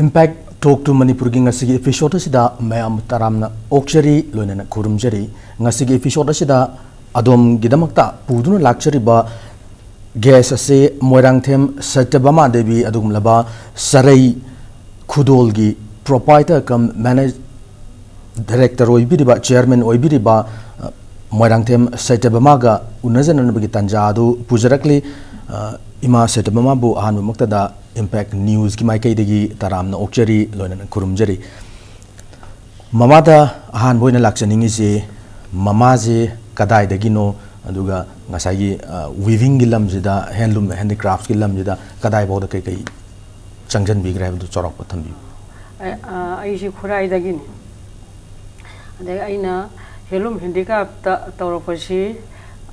Impact talk to Manipur gi ngasi episode sida mayam taramna okchari loinana kurumjari ngasi episode sida adom gidamakta puduna lakchari ba gas ase moirang them satyabama devi adum laba sarai khudol gi proprietor kam manage director oibiriba chairman oibiriba moirang them satyabama ga unajana bagi tanjadu pujarakli ima satyabama bu ahanbu maktada Impact News ki mai kai degi taramna okchari loinana kurumjari mamada ahan boina lakchaningi se mama je kadai degi no aduga ngasai weaving gi lamjida handloom handicrafts gi lamjida kadai boda kai kai changjan bi grab du chorok pathambi ai ji khurai degi ni ade aina handloom handicraft ta tawrapasi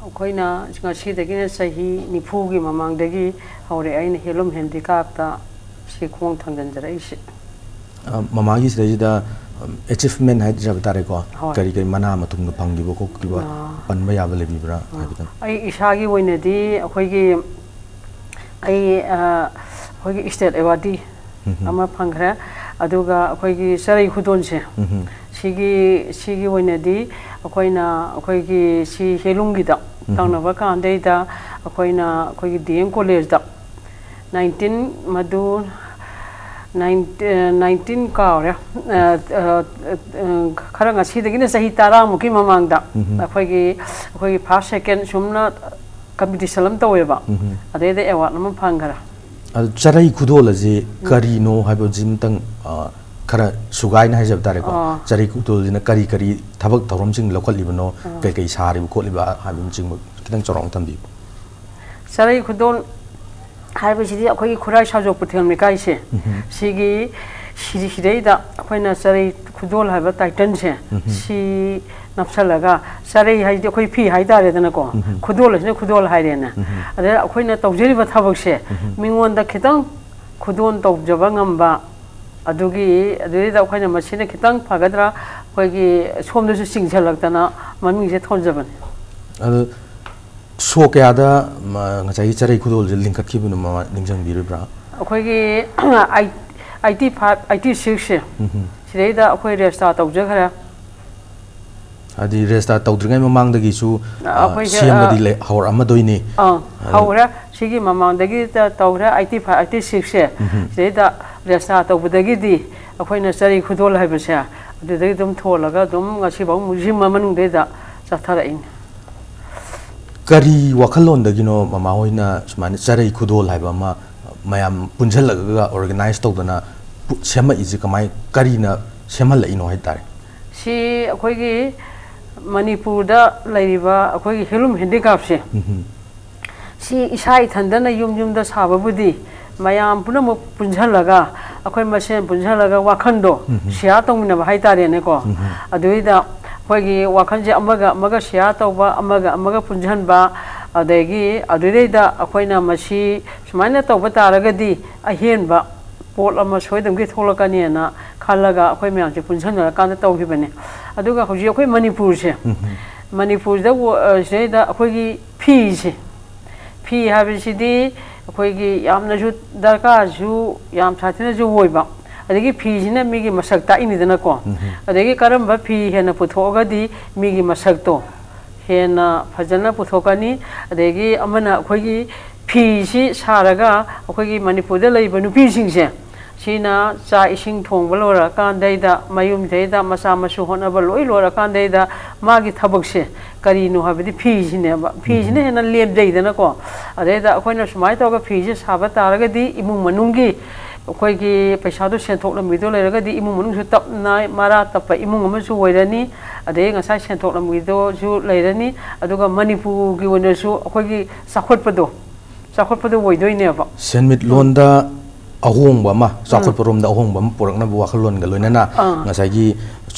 akoina ngasi degi sahi nifu gi mamang degi hore aina handloom handicraft ta sikhong thangjan jara isi mama gi sida achievement hai jab tare ko kari kari mana matung nu phangi bo ko ki ba panba ya bale bi bra habitan ai isa gi woina di akoi gi ai akoi gi state award ama phangra aduga akoi gi sarai khudon se sigi woina di akoina akoi gi si helung gi da tangna ba kan dei da akoina akoi gi DM college da 19 madu 19 kaure khara ngasi degi na sahi tara muki mamang da akhoi first second sumna competition lam taweba ade de award nam phangara charai khudol je karino haibo jim tang khara sugai na hajab tare ko charai khudol jina kari kari thabak thorom sing lokal libno kai kai sari ko liba habim jing kitang chorong tambi charai khudol हाइबसिदी अखोई खुराई साजो पुथेल मेकाई से सिगी सिरेदा अखोइना सरै खुदोल हाइबा Titan से सि नफसलगा सरै हाइदि अखोई फी हाइदारे दनको खुदोल से खुदोल हाइरेना अदे अखोइना तौजरिबा थाबक से मिंगोंदा खितंग खुदोन तौजबा ngamba अदुगी अदुदा अखोइना मसिना खितंग फागद्रा अखोइगी सोमदसु सिंगसलक्तना ममिंग से थोनजबन so kaya da ngasai charai khudol je link ki bunu ma ningjang biribra akhoi gi IT6 se sirei da akhoi resta tawja khara adi resta tawdringai mamang da gi su siam da di le hawar ama doini hawra sigi mamang da gi tawra IT6 se sirei da resta tawbudagi di akhoi na charai khudol haiba se adu da dum tholaga dum ngasi bang mujim manung de da chathara in kari wakalon da gino mama hoina smani charai khudol haiba ma mayam punjal ga organize to dana sema iji kamai kari na semal la ino hai tare si akoi gi manipur da laiba akoi gi helum handicraft se si isai thandana yum da saba budi mayam punam punjal laga akoi masen punjal laga wakhando sia tongna ba hai tare ne ko aduida होगी वाखनजे अमगा share तौबा अमगा पुंजहनबा अदगी अदुरेदा अखोइना मसी सुमाइना तौबा तारगदी अहेनबा पोल अमा सोइदमगे थोलकनेना खलगा अखोइ म्यामसे पुंजहनरा कान तौगिबने अदुगा होजि अखोइ मणिपुर दा सेदा अखोइगी फी हाबिसिदी अखोइगी यामनाजु दरकारजु याम साथिनाजु होइबा अदगी फीजिना मिगी मसक ताइनिदना को अदगी करम फी हेना पुथोगदी मिगी मसक तो हेना फजना पुथोकनी अदगी अमना अखोगी फीसी सारगा अखोगी मणिपुर दा लैब नुपी सिंगसे सिना चा इसिंग थोंग बलोरा कांदैदा मयुम दैदा मसा मसु होनबा लोइ लोरा कांदैदा मागी थबकसे करिनो हाबदी फीजिने हेना लेब दैदना को अदैदा अखोइना सुमाइ तोगा फीजी साबा तारगदी इमुंग मनुंगी अखोइगी पैसादो सेंथोकलमिदो लेरगदी इमुंग मनुंग तपना मारा तप इमुंग अमसु वैरनी अदे ngasa सेंथोकलमिदो जु लेरनी अदुगा मणिपुरगी वनसु अखोइगी साखोटपदो वैदोइनेबा सेनमिट लोनदा ahongba ma sakotporom da ahongba ma porakna bu wakhalon ga loinana ngasai gi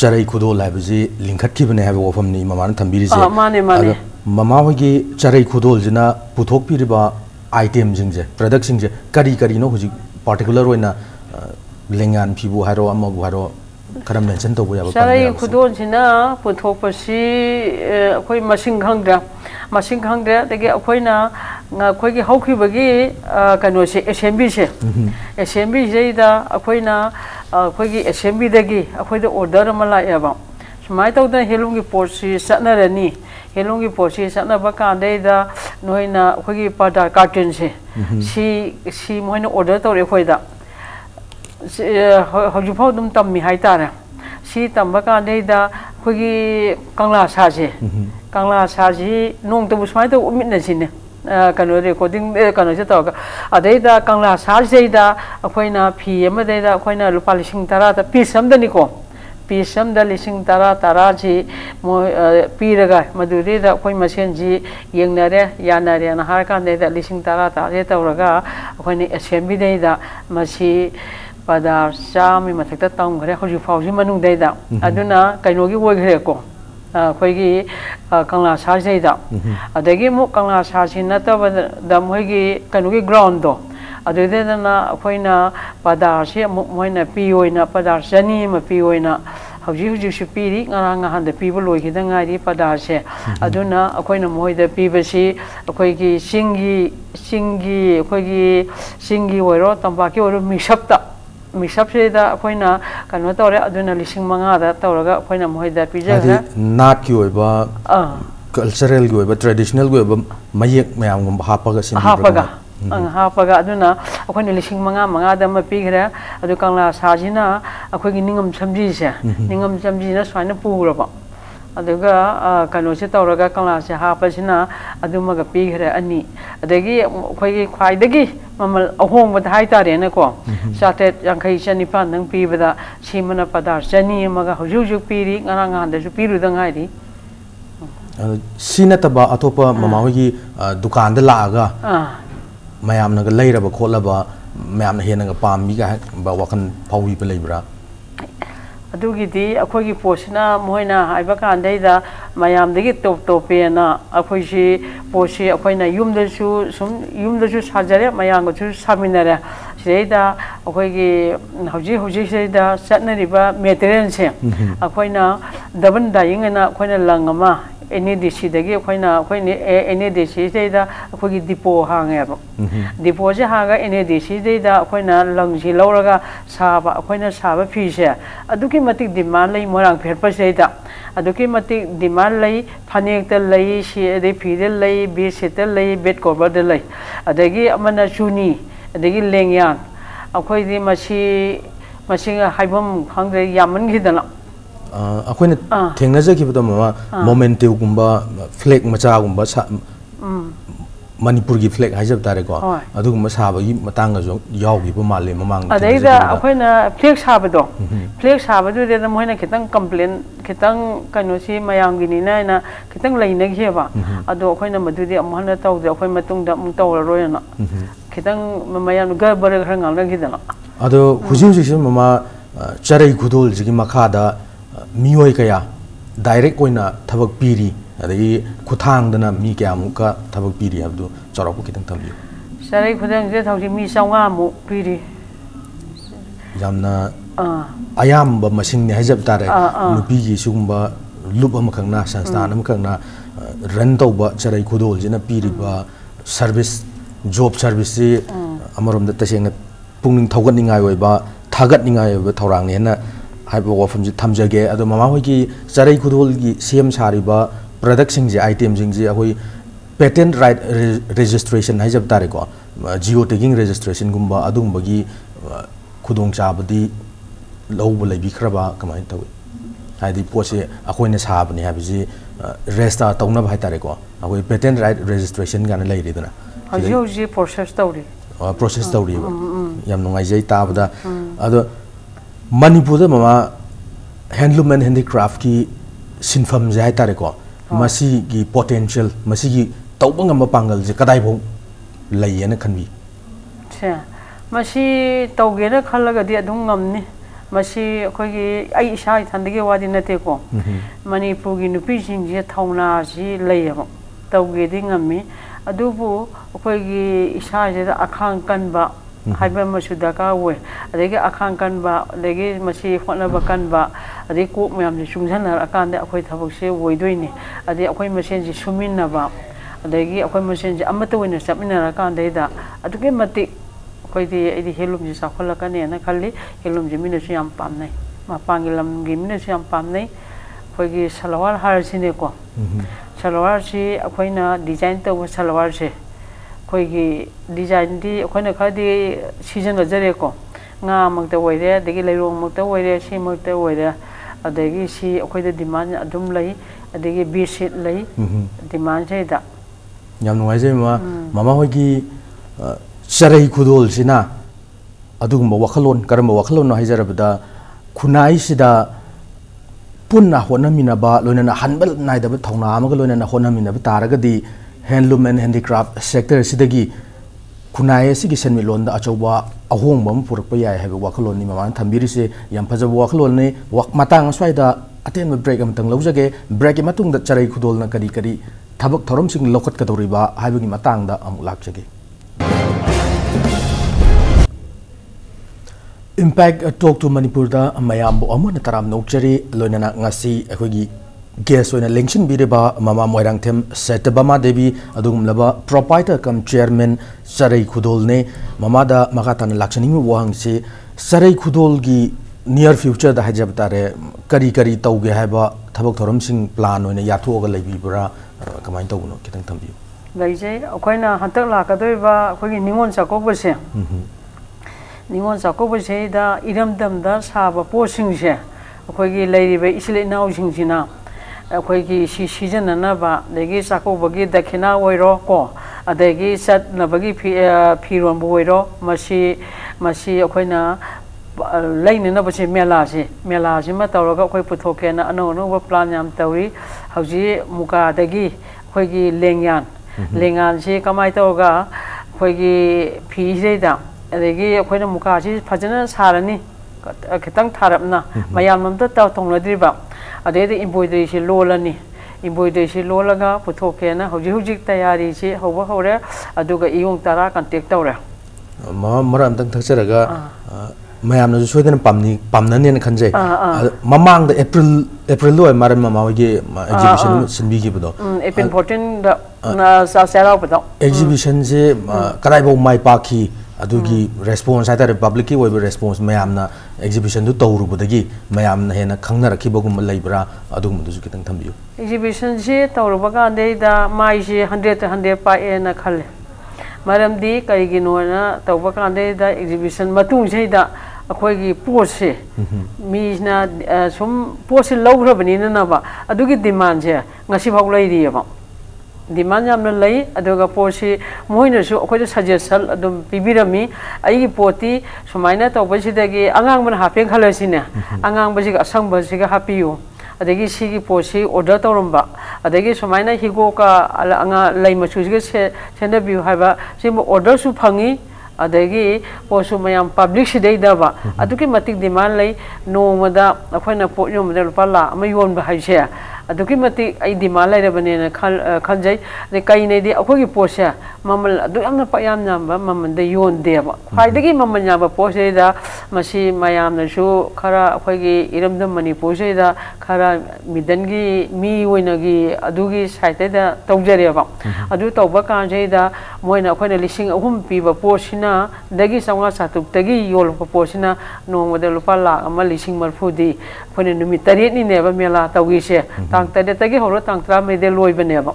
charai khudol haibji lingkhat khibne haiba wafam ni mama na thambiri je mama hogi charai khudol jina puthok piriba item jingje product jingje kari no hoji particular oina lengan phibu haro ama bu haro karam mention to bu ya charai khudol jina puthok pasi akhoi masing khangda dagi akhoi na ꯑꯩꯈꯣꯏꯒꯤ ꯍꯧꯈꯤꯕꯒꯤ ꯀꯩꯅꯣꯁꯦ ꯑꯦꯁꯦꯝꯕ꯭ꯂꯤꯁꯦ ꯑꯦꯁꯦꯝꯕ꯭ꯂꯤꯁꯤꯗꯩꯗ ꯑꯩꯈꯣꯏꯅ ꯑꯩꯈꯣꯏꯒꯤ ꯑꯦꯁꯦꯝꯕ꯭ꯂꯤꯗꯒꯤ ꯑꯩꯈꯣꯏꯗ order ꯑꯃ ꯂꯥꯛꯑꯦꯕ ꯁꯨꯃꯥꯏꯅ ꯇꯧꯗꯅ ꯍꯦꯟꯂꯨꯝꯒꯤ ꯄꯣꯠꯁꯤ ꯆꯠꯅꯔꯅꯤ ꯍꯦꯟꯂꯨꯝꯒꯤ ꯄꯣꯠꯁꯤ ꯆꯠꯅꯕ ꯀꯥꯟꯗꯩꯗ ꯅꯣꯏꯅ ꯑꯩꯈꯣꯏꯒꯤ ꯄꯔꯗꯥ ꯀꯥꯔꯇꯨꯟꯁꯦ ꯁꯤ ꯃꯣꯏꯅ ꯑꯣꯔꯗꯔ ꯇꯧꯔꯦ ꯑꯩꯈꯣꯏꯗ ꯍꯧꯖꯤꯛꯐꯥꯎ ꯑꯗꯨꯝ ꯇꯝꯃꯤ ꯍꯥꯏꯇꯥꯔꯦ ꯁꯤ ꯇꯝꯕ ꯀꯥꯟꯗꯩꯗ ꯑꯩꯈꯣꯏꯒꯤ ꯀꯪꯂꯥ ꯁꯥꯁꯦ ꯀꯪꯂꯥ ꯁꯥꯁꯤ ꯅꯣꯡꯇꯕꯨ ꯁꯨꯃꯥꯏꯅ ꯇꯧ ꯎꯠꯃꯤꯟꯅꯁꯤꯅꯦ ꯀꯩꯅꯣ ꯔꯦꯀꯣꯔꯗꯤꯡ ꯀꯩꯅꯣꯁꯦ ꯇꯧꯔꯒ ꯑꯗꯩꯗ ꯀꯪꯂꯥ ꯁꯥꯁꯤꯗꯩꯗ ꯑꯩꯈꯣꯏꯅ ꯐꯤ ꯑꯃꯗꯩꯗ ꯑꯩꯈꯣꯏꯅ ꯂꯨꯄꯥ 10,000ꯗ ꯄꯤꯁ ꯑꯃꯗꯅꯤꯀോ ꯄꯤꯁ ꯑꯃꯗ 10,000 ꯃꯣꯏ ꯄꯤꯔꯒ ꯃꯗꯨꯗꯩꯗ ꯑꯩꯈꯣꯏ ꯃꯁꯦꯟꯁꯤ ꯌꯦꯡꯅꯔꯦ ꯌꯥꯅꯔꯦꯅ ꯍꯥꯏꯔꯀꯥꯟꯗꯩꯗ 10,000 ꯇꯧꯔꯒ ꯑꯩꯈꯣꯏꯅ ꯑꯦꯁꯦꯝꯕ꯭ꯂꯤꯗꯩꯗ ꯃꯁꯤ ꯄꯔꯗꯥ 100ꯒꯤ ꯃꯊꯛꯇ ꯇꯝꯈ꯭ꯔꯦ ꯍꯧꯖꯤꯛ ꯐꯥꯎꯁꯤ ꯃꯅꯨꯡꯗꯩꯗ ꯑꯗꯨꯅ ꯀꯩꯅꯣꯒꯤ ꯑꯣꯏꯈ꯭ꯔꯦꯀꯣ ꯑꯩꯈꯣꯏꯒꯤ ꯀꯪꯂꯥ ꯁꯥꯁꯤꯗꯩꯗ ꯑꯗꯒꯤ ꯑꯃꯨꯛ ꯀꯪꯂꯥ ꯁꯥꯁꯤ ꯅꯠꯇꯕꯗ ꯃꯣꯏꯒꯤ ꯀꯩꯅꯣꯒꯤ ꯒ꯭ꯔꯥꯎꯟꯗꯣ ꯑꯗꯨꯗꯩꯗꯅ ꯑꯩꯈꯣꯏꯅ ꯄꯔꯗꯥꯁꯤ ꯑꯃꯨꯛ ꯃꯣꯏꯅ ꯄꯤ ꯑꯣꯏꯅ ꯄꯔꯗꯥ 200 ꯑꯃ ꯄꯤ ꯑꯣꯏꯅ ꯍꯧꯖꯤꯛꯁꯨ ꯄꯤꯔꯤ ꯉꯔꯥꯡ ꯅꯍꯥꯟꯗ ꯄꯤꯕ ꯂꯣꯏꯈꯤꯗ ꯉꯥꯏꯔꯤ ꯄꯔꯗꯥꯁꯦ ꯑꯗꯨꯅ ꯑꯩꯈꯣꯏꯅ ꯃꯣꯏꯗ ꯄꯤꯕꯁꯤ ꯑꯩꯈꯣꯏꯒꯤ ꯆꯤꯡꯒꯤ ꯑꯣꯏꯔꯣ ꯇꯝꯄꯥꯛꯀꯤ ꯑꯣꯏꯔꯣ ꯃꯤꯛꯁꯑꯞꯁꯤꯗ ꯑꯩꯈꯣꯏꯅ ꯀꯩꯅꯣ ꯇꯧꯔꯦ ꯑꯗꯨꯅ 5,000ꯗ ꯇꯧꯔꯒ ꯑꯩꯈꯣꯏꯅ ꯃꯣꯏꯗ ꯄꯤꯖꯈ꯭ꯔꯦ ꯅꯥꯠꯀꯤ ꯑꯣꯏꯕ ꯀꯜꯆꯔꯦꯜꯒꯤ ꯑꯣꯏꯕ ꯇ꯭ꯔꯦꯗꯤꯁꯅꯦꯜꯒꯤ ꯑꯣꯏꯕ ꯃꯌꯦꯛ ꯃꯌꯥꯝꯒꯨꯝꯕ ꯍꯥꯞꯄꯒ ꯑꯗꯨꯅ ꯑꯩꯈꯣꯏꯅ 5,000 ꯑꯃ ꯄꯤꯈ꯭ꯔꯦ ꯑꯗꯨ ꯀꯪꯂꯥ ꯁꯥꯁꯤꯅ ꯑꯩꯈꯣꯏꯒꯤ ꯅꯤꯡꯉꯝ ꯁꯝꯖꯤꯁꯦ ꯅꯤꯡꯉꯝ ꯁꯝꯖꯤꯅ ꯁꯨꯃꯥꯏꯅ ꯄꯨꯔꯕ ꯑꯗꯨꯒ ꯀꯩꯅꯣꯁꯦ ꯇꯧꯔꯒ ꯀꯪꯂꯥꯁꯦ ꯍꯥꯞꯄꯁꯤꯅ ꯑꯗꯨꯃꯒ ꯄꯤꯈ꯭ꯔꯦ 2 ꯑꯗꯒꯤ ꯑꯩꯈꯣꯏꯒꯤ ꯈ꯭ꯋꯥꯏꯗꯒꯤ ꯃꯃꯜ ꯑꯍꯣꯡꯕꯗ ꯍꯥꯏꯇꯥꯔꯦꯅꯦꯀꯣ 850-1,900 ꯄꯤꯕꯗ ꯁꯤꯃꯅ ꯄꯔꯗꯥ 200 ꯑꯃꯒ ꯍꯧꯖꯤꯛ ꯄꯤꯔꯤ ꯉꯔꯥꯡ ꯅꯍꯥꯟꯗꯁꯨ ꯄꯤꯔꯨꯗ ꯉꯥꯏꯔꯤ ꯁꯤ ꯅꯠꯇꯕ ꯑꯇꯣꯞꯄ ꯃꯃꯥ ꯍꯣꯏꯒꯤ ꯗꯨꯀꯥꯟꯗ ꯂꯥꯛꯑꯒ ꯃꯌꯥꯝꯅꯒ ꯂꯩꯔꯕ ꯈꯣꯠꯂꯕ ꯃꯌꯥꯝꯅ ꯍꯦꯟꯅꯒ ꯄꯥꯝꯃꯤꯒ ꯍꯥꯏꯕ ꯋꯥꯈꯜ ꯐꯥꯎꯕꯤꯕ ꯂꯩꯕ꯭ꯔꯥ ꯑꯗꯨꯒꯤꯗꯤ ꯑꯩꯈꯣꯏꯒꯤ ꯄꯣꯠꯁꯤꯅ ꯃꯣꯏꯅ ꯍꯥꯏꯕ ꯀꯥꯟꯗꯩꯗ ꯃꯌꯥꯝꯗꯒꯤ ꯇꯣꯞꯄꯦꯅ ꯑꯩꯈꯣꯏꯁꯤ ꯄꯣꯠꯁꯤ ꯑꯩꯈꯣꯏꯅ ꯌꯨꯝꯗꯁꯨ ꯁꯥꯖꯔꯦ ꯃꯌꯥꯝꯒꯁꯨ ꯁꯥꯃꯤꯟꯅꯔꯦ ꯁꯤꯗꯩꯗ ꯑꯩꯈꯣꯏꯒꯤ ꯍꯧꯖꯤꯛꯁꯤꯗ ꯆꯠꯅꯔꯤꯕ ꯃꯦꯇꯔꯤꯌꯦꯜꯁꯦ ꯑꯩꯈꯣꯏꯅ ꯗꯕꯜ ꯗꯥꯏꯌꯤꯡ ꯑꯅ ꯑꯩꯈꯣꯏꯅ ꯂꯪ ꯑꯃ NADC-ꯗꯒꯤ ꯑꯩꯈꯣꯏꯅ NADC-ꯗꯩꯗ ꯑꯩꯈꯣꯏꯒꯤ ꯗꯤꯄꯣ ꯍꯥꯡꯉꯦꯕ ꯗꯤꯄꯣꯁꯦ ꯍꯥꯡꯉꯒ NADC-ꯗꯩꯗ ꯑꯩꯈꯣꯏꯅ ꯂꯪꯁꯤ ꯂꯧꯔꯒ ꯁꯥꯕ ꯑꯩꯈꯣꯏꯅ ꯁꯥꯕ ꯐꯤꯁꯦ ꯑꯗꯨꯛꯀꯤ ꯃꯇꯤꯛ ꯗꯤꯃꯥꯟ ꯂꯩ ꯃꯣꯏꯔꯥꯡ ꯐꯦꯠꯄꯁꯤꯗꯩꯗ ꯑꯗꯨꯛꯀꯤ ꯃꯇꯤꯛ ꯗꯤꯃꯥꯟ ꯂꯩ ꯐꯅꯦꯛꯇ ꯂꯩ ꯑꯗꯩ ꯐꯤꯗ ꯂꯩ ꯕꯦꯗꯁꯤꯠꯇ लई बेड कवर लई अदगी अमना चुनी अदगी लेंगयान अखोइदि मसिंग हाइबम खंग्रे यामनगिदना अखोइने थेंगनाजखिबदो मा मोमेंटिव गुंबा फ्लैग मचा गुंबा मणिपुर की फ्लैग हाइजब तारे को अदुगुम साबगी मतंग जो यावगिबो माले ममांग अदैदा अखोइना फ्लैग साबदो फ्लैग साबदो दे मोइना खितंग कंप्लेन खितंग कनोसी मयांगिनिना ना खितंग लैनगिबा अदो अखोइना मदुदि अमहना तौदे अखोइ मतुंगदा अमु तौररोयना खितंग मयान गबर खरंग ngangdagidana अदो हुजि हुजि ममा चरै खुदोल जिगि मखादा मियोय कया डायरेक्ट ओइना थबक पीरी अदगी खुथांगदना मी क्यामुका थबक पीरी हबदु चरौको खितंग थबियो चरै खुदंग जे थौजि मी 150 मु पीरी यामना अयाम ब मसिंग ने हजब तारे नुपी gi sugumba lup am khangna संस्थान am khangna रन तौबा चरै खुदोल जिना पीरिबा सर्विस जॉब सर्विस से अमरोम तसेंग पुंग थौगतनिंगाय ओइबा थागतनिंगाय ओइबा थौरांग हेना हाइबा वफम जि थमजगे अदो मामा होगी चरै खुदोल की सेम सारिबा प्रोडक्ट सिंग जे आइटम सिंग जे अखोई पेटेंट राइट रजिस्ट्रेशन हाइजब तारे को जियो टैगिंग रजिस्ट्रेशन गुंबा अदुंबगी खुदोंग चाबदी लौब लैबिखरबा कमाय तवे हाइदि पोसे अखोइने साबनि हाबिजि रेस्टा तौना भाई तारे को अखोई पेटेंट राइट रजिस्ट्रेशन गाना लैरिदना हजि हजि प्रोसेस तौरी याम नुंगाइजै ताबदा अदो मणिपुर मामा हैंडलूम एंड हैंडीक्राफ्ट की सिनफम जे हाय तारे को मसी की पोटेंशियल मसी की तौबंगम पांगल जे कदाइ भौ लैयेना खनबी छे मसी तौगेना खलगदि अदुम ngamni मसी अखोगी आई इसा इथंदगे वादि नते को मणिपुर की नुपी सिंग जे थौना जी लैयब तौगेदि ngami अदुबु अखोगी इसा जे अखांग कनबा हाइबा मसु दका वे अदगी अखांग कनबा अदगी मसी होनबा कनबा अदगी कोक मयाम जे सुंगजन अकांदे अखोई थबक से वइदोइनी अदगी अखोई मसेन जी सुमिनबा adagi akhoi machine je amata oina chapmina kan deida aduke mati akhoi di helum ji sakhol ka ne na khalli helum ji mina su yam pamnai ma pangilam gi mina su yam pamnai akhoi gi salawar har sine ko salawar si akhoi na design to salawar se akhoi gi design di akhoi na khadi season ga jare ko nga mak ta oire adagi leirong mak ta oire si mak ta oire adagi si akhoi da demand adum lai adagi bisit lai demand sai da yam nuai je mama hoi gi sarai khudol sina adugum wakhalon karam wakhalon hai jarabda khunai sida punna honamina ba loina hanbal nai da thongna amaga loina honamina ba taragadi handloom and handicraft sector sidagi khunai sigi senmi londa achoba ahong bam purak pa yai hai wakhalon ni mama thambiri se yam phajab wakhalon ne matang swaida aten break am tang lawjage break matung da charai khudol na kari kari thabak thorom sing lokhat ka doriba haibagi matang da amuk lakjage impact talk to Manipur da mayam bo amon taram nokchari loinana ngasi akhoi guest oina lengsin bireba mama moirang them setbama devi adugum laba proprietor cum chairman sarai khudol ne mama da makatan lakshani wang se sarai khudol gi near future da hajabtare kari kari tauge haiba thabak thorom sing plan oina yatho ga lebi bra kamai tawno kitang thambiu laije akoina hantak la ka doiba akhoi ningon sakok base ningon sakok base da iram dam da saba posing se akhoi gi leiribe isle naw sing sina akhoi gi season na ba degi sakok bagi dakhina oiro ko adegi sat na bagi phiron boiro masi akoina lain na base mela se ma tawraga akhoi puthoke na ano plan yam tawi hauji muka dagi akhoi gi lengan se kamai tawga akhoi gi phi seida adegi akhoi na muka si phajana sarani kitang tharapna mayam mamta taw thongladriba adedi embroidery si lolani embroidery si lolaga puthoke na hujik tayari si hoba hore aduga iyong tara contact tawre maram tang thacharaga mayam na soidan pamna ne khanje mamang da april lo maram mama ge exhibition sinbi gi bodo april 14 da na sa bodo exhibition je karai bo mai pakhi adugi response aita public ki oiba response mayam na exhibition du tawru bodagi mayam na hena khangna rakhibagum laibra adugum du kitang thambiu exhibition je tawru baga de da mai je 100 pa na khale maram di kai gi no na tawba ka de da exhibition matung je da akhoi gi pose mi na sum pose lawra bani na ba adugi demand je ngasi phau lai ri ba demand yam na lai aduga pose moina su akhoi suggestion adum pibirami ai poti sumaina tawba sidagi angang man hapeng khalasine angang basi asang basi ga hapiu adagi sigi pose order tawramba adagi sumaina higo ka anga lai machu ge senda biu haiba sim order su phangi adagi posu mayam public sidai da ba aduki matik demand lai no mada akhoina po nyom da pala amayon ba haise aduki mati ai demand lai rabane na khanjai de kai nei di akhogi posya mamal adu amna payam nyamba maman de yon de ba khaidagi maman nyamba posya da masi mayam na su khara akhogi iramdam mani posya da khara midangi mi oinagi adugi site da tawjare ba adu tawba kan jai da moina akhoina lising ahum pi ba posina dagi sanga satuk tagi yol pa posina no model pa la ama lising marfudi phone numi taret ni ne ba mela tawgi se tang tade tagi horo tang tra me de loi bane ba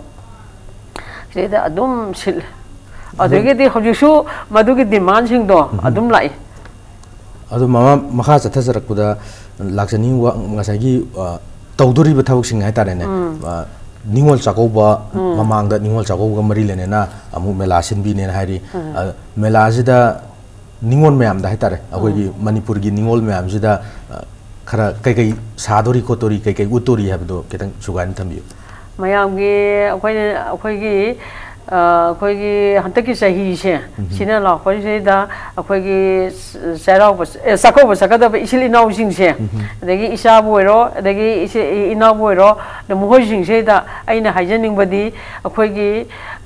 sida adum sil adugi di hojusu madugi demand sing do adum lai adu mama makha chathajarak puda laksani wa ngasagi tawduri ba thawuk sing hai tare ne ningol chakoba mamangda ningol chakoba mari lene na amu mela sinbi ne hari mela jida ningol mayam da hitare agogi manipur gi ningol mayam jida khara kai sadori kotori kai utori habdo ketang sugan thambi mayam gi akoi gi hantaki sahi se sina la khoi se da akoi gi sarau sakoba sakada ba isili naw sing se adagi isa boiro adagi ina boiro de mohoi sing se da aina haijaning badi akoi gi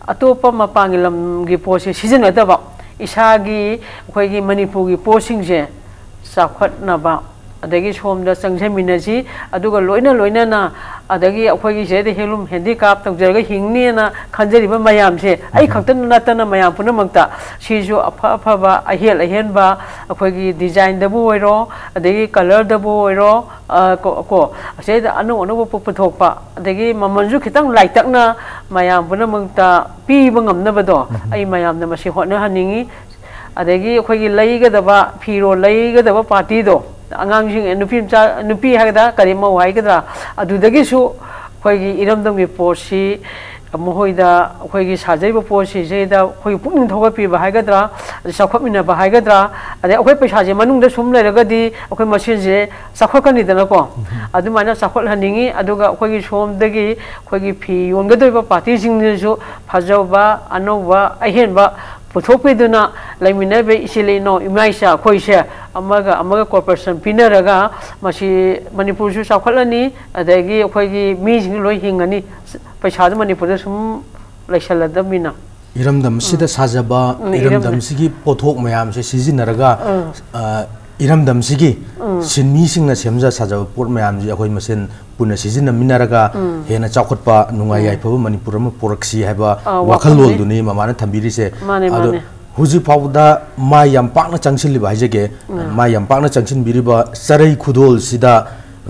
atopa mapangilam gi pose season da ba isa gi akoi gi manipur gi posing se sakhat na ba adagi somda changjaminasi aduga loina na adagi akhoi gi se helum handicap tawjarga hingni na khanjariba mayam se ai khaktan natana mayam punamakta sijo afa ba ahel ba akhoi gi design da bu oiro adagi color da bu oiro ko se da anu puthokpa adagi mamanju khitang laitakna mayam punamakta pi bangam na bado ai mayam na masi hotna haningi adagi akhoi gi leigadaba phiro leigadaba party do angangsing nupi hagda karima waigada adudagi su khoi iramdam gi posi mohoida khoi sajaiba posi jeida khoi pung thoga pi ba hagada sakhopmina ba hagada ade khoi paisa je manung da sum leragadi khoi machine je sakhokani dana ko adumana sakhol haningi aduga khoi som dagi khoi phi yonggadoi ba party sing ne su phajauba anoba ahenba puthopiduna laiminabe isilino imaisa khoise amaga corporation pinaraga masi manipur su sakhalani adagi khoi mi jing loi hingani paisa manipur sum laisaladamina iramdam sida sajaba iramdam sigi pothok mayam se sijinaraga iramdam sigi sinmi singna semja sajaba por mayam ji khoi masen puna sijina minaraga hena chakhotpa nungai yaipaba manipur ma poraksi haba wakhalol duni mamana thambiri se ado huji pauda ma yam pakna changsin liba hajege ma yam pakna changsin biriba sarai khudol sida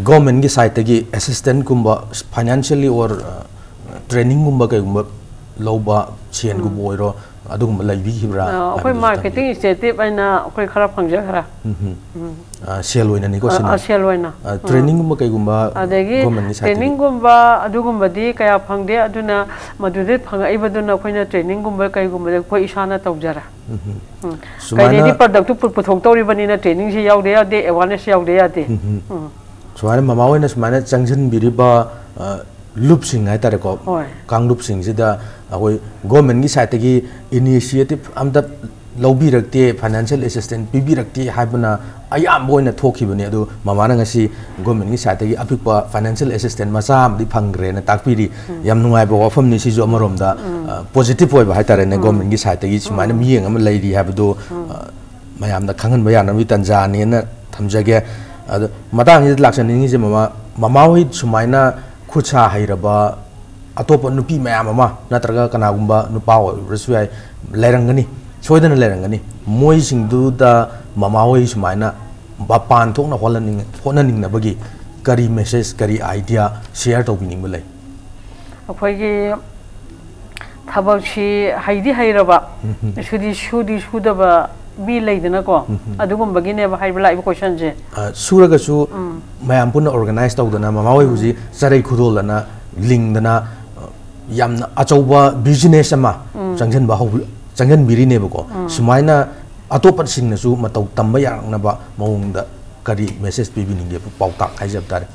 government gi side gi assistant kumba financially or training kumba kai kumba loba chen gu boiro adugum lai bi hibra khoi marketing initiative aina khoi khara phangja khara sel oina ni ko sina sel oina training kumba kai kumba government gi side training kumba adugumba di kaya phangde aduna madude phangai baduna khoina training kumba kai kumba khoi isana tawjara kai ni product puthok tori bani na training si yaude ade awareness yaude ade suara mama oina sumana changjin biriba loop sing hai tare ko kang loop sing sida akoi government gi side gi initiative amda lobby rakte financial assistance bibi rakte haibana ayam boina thokibani adu mama na ngasi government gi side gi apikpa financial assistance macha amdi phangre na takpiri yam nungai bo wafam ni si jo amarom da positive oi ba hai tare ne government gi side gi sumana miyeng am lairi habdo mayam da khangan ba yana mi tanzania na thamjage adu matang gi laksan ni je mama hoi sumaina khucha hairaba atopa nupi mayam ama natraga kanagumba nupa resui lerangani soidana lerangani moi singdu da mama hoi sumaina bapan thokna honaning na bagi kari message kari idea share to bining bulai akhoi gi thabak si haidi hairaba sudi sudaba bi leidana ko adugum bagi ne ba haibla ibo question je suraga su mayam puna organize tawdana mama hoi huji sarai khudolana lingdana yamna achauba business ama changjan ba changjan biri ne bako sumaina atopat sing na su matau tamba yang na ba maungda kari message bibi ninge pautak haijab tare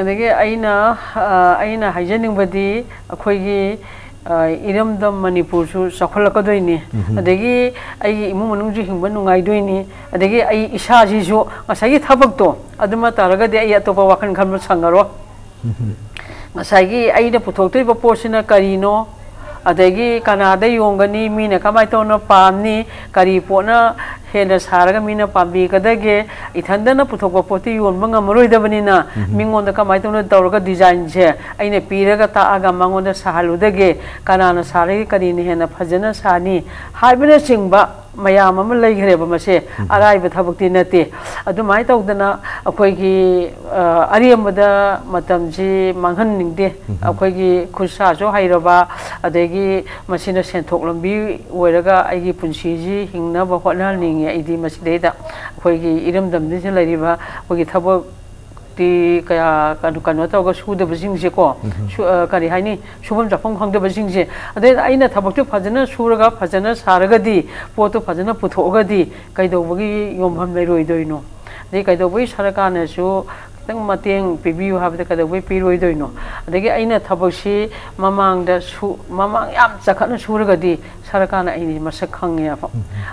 adege aina haijaning badi akhoi gi iramdam manipur su sakholakadoini adegi ai imu manung ji hingba nungai doini adegi ai isa ji su ngasai thabak to aduma taraga de ai atopa wakan khan sangaro ngasai gi ai da puthok toi ba posina karino adegi kanada yongani mina kamai to na pamni kari pona hena saraga mina pambi kadage ithandana puthokba poti yon manga maroi dabani na mingonda kamai to na tawraga design je aine piraga ta aga mangonda sahaludage kanana saragi kari ne hena phajana sani haibena singba mayam ama leighreba mase arai ba thabukti nate adumai tawdana akhoi gi ariamada matamji manghan ningde akhoi gi khusa jo hairaba adegi masina senthok lambi oiraga aigi punsi ji hingna ba hotna ningi aidi masideda akhoi gi iramdam ni lairiba akhoi gi thabak ti kaya kanu tawga suda basing je ko kari haini subam japong khangda basing je ade aina thabak tu phajana suraga phajana saraga di poto phajana puthoga di kaido bagi yomham leroi doino de kaido boi saraka na su खितंग मतेंग पिबियु हाबदे कदवे पिरोइदोइनो अदगी आइना थबकसी ममांगदा ममांग याम चखना सुरगदी सरकारना आइनि मसक खंगे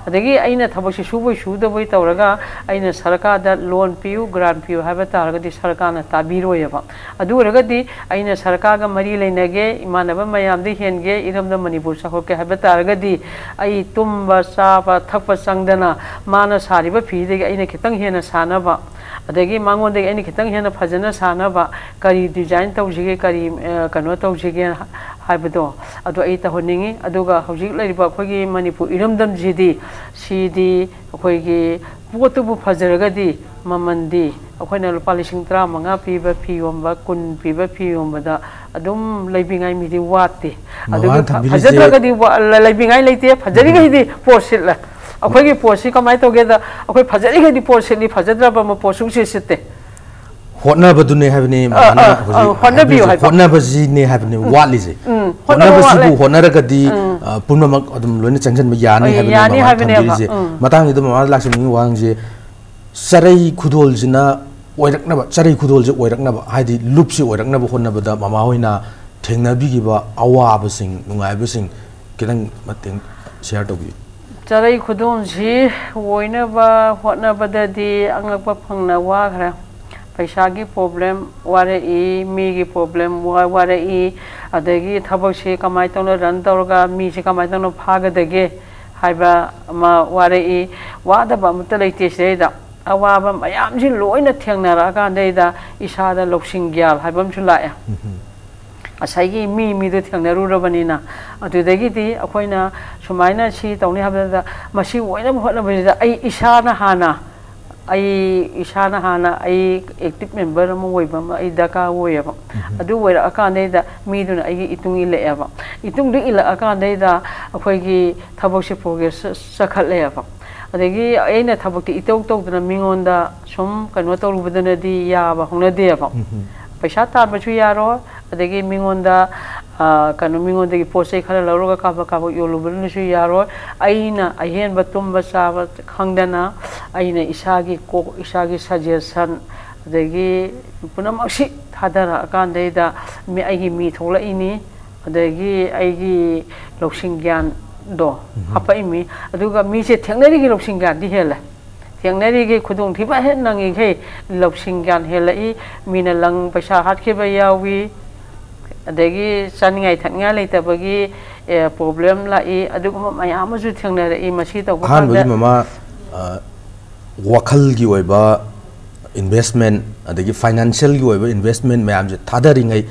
अदगी आइना थबकसी सुबोय सुदबोय तौरगा आइना सरकारदा loan PU grant PU हाबा तारगदी सरकारना ताबिरोयबा अदुरगदी आइना सरकारगा मरी लेनगे इमानबा मयामदे हेनगे इरमदा मणिपुर साखोके हाबा तारगदी आई तुम्बा चाबा थकपा संगदना माना सारिबा फिदेगे आइना खितंग हेना सानबा अदगी मांगोंदे आइना खितंग हेना फजना सानबा करी डिजाइन तौजिगे करी कनो तौजिगे हाइबदो अदो आई तहोनिंगी अदुगा हौजिक लैरिबा अखोगी मणिपुर इरमदम सिदी अखोगी पोतुबु फजरगदी ममंदी अखोइना लुपा 35,000 पीबा फियोंबा 10 पीबा फियोंबदा अदुम लैबिंगाई मिदि वाते अदुगा फजरगदी लैबिंगाई लैते फजरिगदी पोसिला अखोगी पोसि कमाय तोगेदा अखोई फजरिगदी पोसिली फजद्रबा म पोसुंसि सिते होटनाबदुने हाबने होटनाबजीने हाबने वालिजे होटनाबजीबु होटनारगदी पुनमक अदुम लोइना चंगजन यानी हाबने मतांग इदम मा लाक्समि वांगजे सरै खुदोलजिना ओइरकनबा सरै खुदोलजे ओइरकनबा हाइदि लुपसि ओइरकनबा होननबदा मामा होइना थेंनाबिगिबा अवाबसिंग नुंगाइबसिंग किदंग मतेंग शेयर तोबि सरै खुदोलजि ओइनबा होटनबददि अंगकपा फंगना वाखरा पैसा की प्रॉब्लम वारे मी की प्रॉब्लम वारे अदगी थबक से कमाई तौना रन तौरगा मी से कमाई तौना फागदगे हाइबा मा वारे वादबा अमत लेते सेदा अवाब मयाम जि लोइना थेंगनारा कांदैदा इसादा लौसिंग ग्याल हाइबम लाए असाइगी मी थेंगनारुरबनिना अदुदगिदी अखोइना सुमाइना सी तौनी हाबदा मसी ओइना होटनबदा आई इसाना हाना आई इसाना हाना आई एक्टिव मेंबर दरकार होयबा अदु वरा अकानेदा मीदुना आई इतुंग इलेबा इतुंग इला अकानेदा अखोइगी थबकसे प्रोग्रेस सखलेबा अदगी आइना थबकति इतौ तौदना मिंगोंदा सुम कनो तौरुबदनदी याबा होनदेबा पैसा ताबसु यारो अदगी मिंगोंदा कनो मिंगोंदगी पोसे खरा लौरगा काबा योलुबनसु यारो आइना अहेन बतुम बसाबा खंगदना आइना इसागी सजेशन अदगी पुनमक्सी थादरा कांदैदा मी आइगी मी थोलइनी अदगी आइगी लौसिंग ज्ञान दो हापाइमी अदुगा मी से थेंगनरिगी लौसिंग ज्ञान दि हेला थेंगनरिगी खुदोंग थिबा हे नंगिखे लौसिंग ज्ञान हेलाई मीना लंग पैसा हाटखेबा यावी अदगी चानिंगाई थंगाई लेतबगी प्रॉब्लम लाई अदुगुम मयामजु थेंगनरई मसी तौबा हानबगी ममा वखल की ओइबा इन्वेस्टमेंट अदगी फाइनेंशियल की ओइबा इन्वेस्टमेंट मैम जे थादरिंगै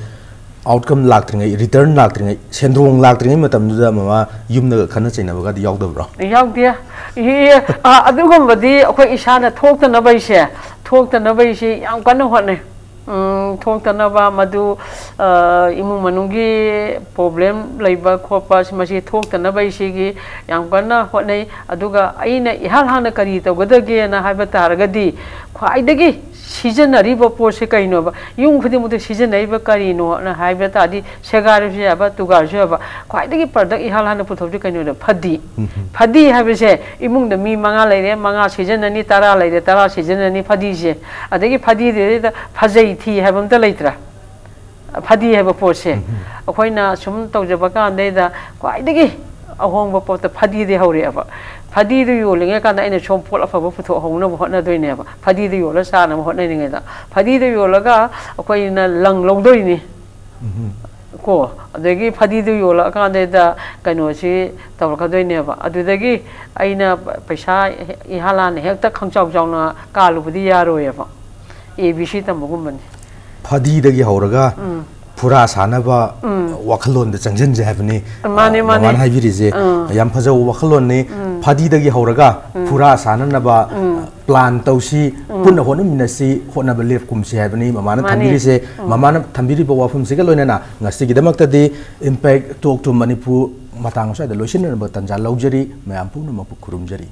आउटकम लाक्त्रिंगै रिटर्न लाक्त्रिंगै सेंद्रोंग लाक्त्रिंगै मतमदुदा ममा युमना खना चैनबगा दि यावदब्रो यावदे अदुगुमबदी अखोइ इसाना थोक्तनबैसे याम कन्न होने थोक्तनबा मदु इमु मनुगी प्रॉब्लम लैबा खोपा मसी थोक्तनबैसेगी याम कन्न होने अदुगा आइना इहाल हाना करी तौगदगेना हाइबा तारगदी ख्वाइदगी सिजनरिबा पोसे कइनोबा युम खुदिमुते सिजनरिबा करिनो ना हाइबा तादि सेगारसु याबा तुगारसु याबा ख्वाइदगी प्रोडक्ट इहाल हाना पुथौदि कइनो फदी हाइबसे इमुंगदा मी मंगा लैरे मंगा सिजननि 10 लैरे 10 सिजननि फदीसे अदगी फदी दे फजै थी हाइबमता लैत्रा फदी हाइबा पोसे अखोइना सुम तौजबा कांदैदा ख्वाइदगी अहोंबा पोत फदी दे हौरेबा फदी दु योलिंगे कांदा इने सोम पोल अफबा पुथो होनो होना दोइनेबा फदी दु योला साना होनाइनिङेदा फदी दु योलगा अखोइना लंग लौदोइनी को अदगी फदी दु योला कांदैदा कइनोसी तौरखदोइनेबा अदुदगी आइना पैसा इहालान हेक्ता खंचाउ जाउना कालुबदी यारोयबा एबीसी तमगुमबनी फदी दगी हौरगा पुरा सानबा वखलोन द चंगजन जे हैबनी माने हाइबिरिजे याम फजौ वखलोन ने फदी दगी हौरगा पुरा साननबा प्लान तौसी पुन होन मिनसी होनबा लेफ कुमसी हैबनी ममाना थंबिरिसे ममाना थंबिरि बो वाफम सिगा लोइना ngasi gidamaktadi impact talk to manipur matang sa da loisin na tanja laujari mayam puna mapu khurumjari